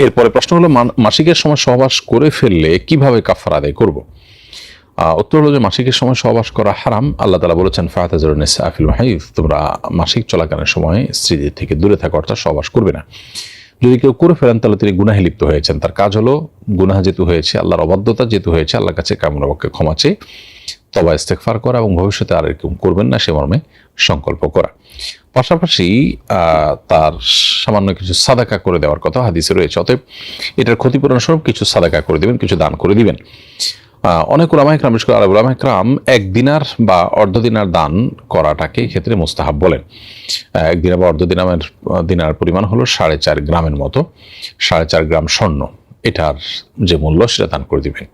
এরপরে প্রশ্ন হলো, মাসিকের সময় সহবাস করে ফেললে কিভাবে কাফারা আদায় করব? উত্তর হলো যে মাসিকের সময় সহবাস করা হারাম। আল্লাহ তাআলা বলেছেন, ফাতাযুরুন নিসা ফিল মাহিদ, তোমরা মাসিক চলাকালীন সময় স্ত্রীদের থেকে দূরে থাকো, অর্থাৎ সহবাস করবে না। যদি কেউ করে ফেলেন তাহলে তিনি গুনাহে লিপ্ত হয়েছেন। তার কাজ হলো গুনাহ যেহেতু হয়েছে, আল্লাহর অবাধ্যতা যেহেতু হয়েছে, আল্লাহর কাছে কামনাবাক্যে ক্ষমা চেয়ে তওবা ইস্তেগফার করা এবং ভবিষ্যতে আর এরকম করবেন না সে মর্মে সংকল্প করা। পাশাপাশি তার সামান্য কিছু সাদাকা করে দেওয়ার কথা হাদিসে রয়েছে। অতএব এটার ক্ষতিপূরণ স্বরূপ কিছু সাদাকা করে দিবেন, কিছু দান করে দিবেন। অনেক উলামা ইকরাম, বিশেষ করে আরব উলামা ইকরাম 1 দিনার বা অর্ধ দিনার দান করাটাকে ক্ষেত্রে মুস্তাহাব বলেন। 1 দিনার বা অর্ধ দিনার পরিমাণ হলো 4.5 গ্রামের মতো, 4.5 গ্রাম স্বর্ণ, এটার যে মূল্য সেটা দান করে দিবেন।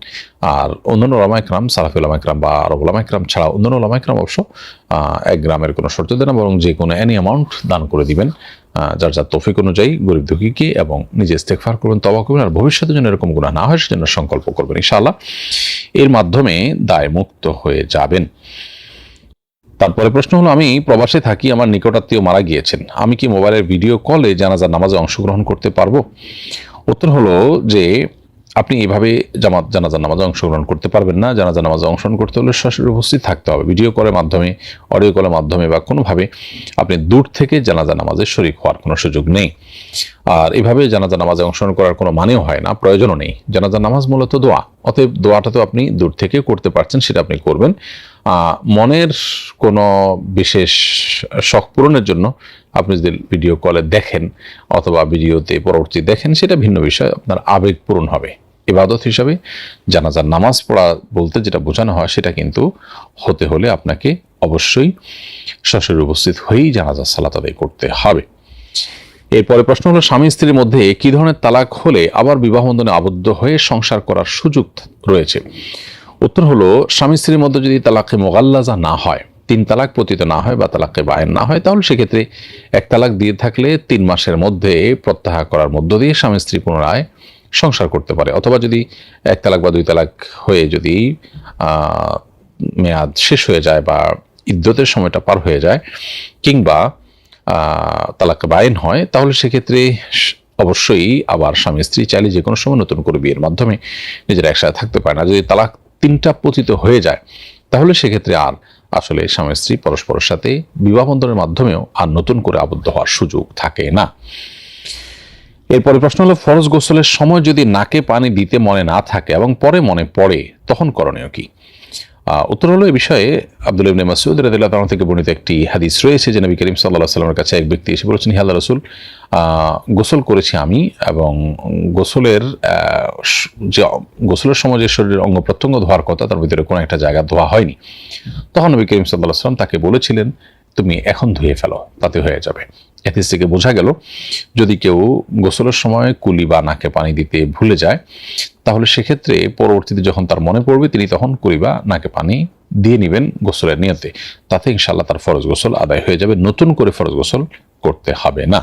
আর অন্যান্য উলামা ইকরাম, সালাফি উলামা ইকরাম বা আরব উলামা ইকরাম ছাড়া অন্যান্য উলামা ইকরাম অবশ্য 1 গ্রামের কোনো শর্ত দেন না, বরং যে কোনো এনি অ্যামাউন্ট দান করে দিবেন যার যার তৌফিক অনুযায়ী গরিব দুঃখীকে, এবং নিজে ইস্তেগফার করবেন, তওবা করবেন, আর ভবিষ্যতে যেন এরকম গুনাহ না হয় সেজন্য সংকল্প করবেন। ইনশাআল্লাহ এর মাধ্যমে দায় মুক্ত হয়ে যাবেন। তারপরে প্রশ্ন হলো, আমি প্রবাসে থাকি, আমার নিকটাত্মীয় মারা গিয়েছেন, আমি কি মোবাইলের ভিডিও কলে জানাজার নামাজে অংশগ্রহণ করতে পারবো? উত্তর হলো যে আপনি এভাবে জানাজার নামাজে অংশগ্রহণ করতে পারবেন না। জানাজার নামাজে অংশগ্রহণ করতে হলে সরাসরি উপস্থিত থাকতে হবে। ভিডিও কলের মাধ্যমে, অডিও কলের মাধ্যমে বা কোনোভাবে আপনি দূর থেকে জানাজার নামাজে শরীক হওয়ার কোনো সুযোগ নেই। আর এভাবে জানাজার নামাজে অংশগ্রহণ করার কোনো মানেও হয় না, প্রয়োজনও নেই। জানাজার নামাজ মূলত দোয়া, অতএব দোয়াটা তো আপনি দূর থেকে করতে পারছেন, সেটা আপনি করবেন। মনের কোনো বিশেষ শখ পূরণের জন্য আপনি যদি ভিডিও কলে দেখেন অথবা ভিডিওতে পরবর্তী দেখেন, সেটা ভিন্ন বিষয়, আপনার আবেগ পূরণ হবে। ইবাদত হিসাবে জানাজার নামাজ পড়া বলতে যেটা বোঝানো হয় সেটা কিন্তু হতে হলে আপনাকে অবশ্যই সরাসরি উপস্থিত হয়েই জানাজার সালাত আদায় করতে হবে। এরপরে প্রশ্ন হলো, স্বামী স্ত্রীর মধ্যে কি ধরনের তালাক হলে আবার বিবাহ বন্ধনে আবদ্ধ হয়ে সংসার করার সুযোগ রয়েছে? উত্তর হলো, স্বামী স্ত্রীর মধ্যে যদি তালাকে মোগাল্লাজা না হয়, 3 তালাক পতিত না হয় বা তালাকে বায়েন না হয়, তাহলে সেক্ষেত্রে 1 তালাক দিয়ে থাকলে 3 মাসের মধ্যে প্রত্যাহার করার মধ্য দিয়ে স্বামী স্ত্রী পুনরায় সংসার করতে পারে। অথবা যদি 1 তালাক বা 2 তালাক হয়ে যদি মেয়াদ শেষ হয়ে যায় বা ইদ্যতের সময়টা পার হয়ে যায়, কিংবা তালাক বায়েন হয়, তাহলে সেক্ষেত্রে অবশ্যই আবার স্বামী স্ত্রী চাইলে যে কোনো সময় নতুন করে বিয়ের মাধ্যমে নিজেরা একসাথে থাকতে পারে না। যদি তালাক 3টা পতিত হয়ে যায়, তাহলে সেক্ষেত্রে আর আসলে স্বামী স্ত্রী পরস্পরের সাথে বিবাহ বন্ধনের মাধ্যমেও আর নতুন করে আবদ্ধ হওয়ার সুযোগ থাকে না। এরপরে প্রশ্ন হলো, ফরজ গোসলের সময় যদি নাকে পানি দিতে মনে না থাকে এবং পরে মনে পড়ে, তখন করণীয় কি? উত্তর হলো, এই বিষয়ে আব্দুল্লাহ ইবনে মাসউদ রাদিয়াল্লাহু আনহু থেকে বর্ণিত একটি হাদিস রয়েছে যে নবী করিম সাল্লাল্লাহু আলাইহি ওয়াসাল্লামের কাছে এক ব্যক্তি এসে বলেছেন, হে আল্লাহর রাসূল, গোসল করেছি আমি, এবং গোসলের সময় যে শরীরের অঙ্গ প্রত্যঙ্গ ধোয়ার কথা তার ভিতরে কোনো একটা জায়গা ধোয়া হয়নি। তখন নবী করিম সাল্লাল্লাহু আলাইহি ওয়াসাল্লাম তাকে বলেছিলেন, তুমি এখন ধুয়ে ফেলো, তাতে হয়ে যাবে। হাদিস থেকে বোঝা গেল, যদি কেউ গোসলের সময় কুলি বা নাকে পানি দিতে ভুলে যায়, তাহলে সেক্ষেত্রে পরবর্তীতে যখন তার মনে পড়বে তিনি তখন কুলি বা নাকে পানি দিয়ে নেবেন গোসলের নিয়তে। তাতে ইনশাআল্লাহ তার ফরজ গোসল আদায় হয়ে যাবে, নতুন করে ফরজ গোসল করতে হবে না।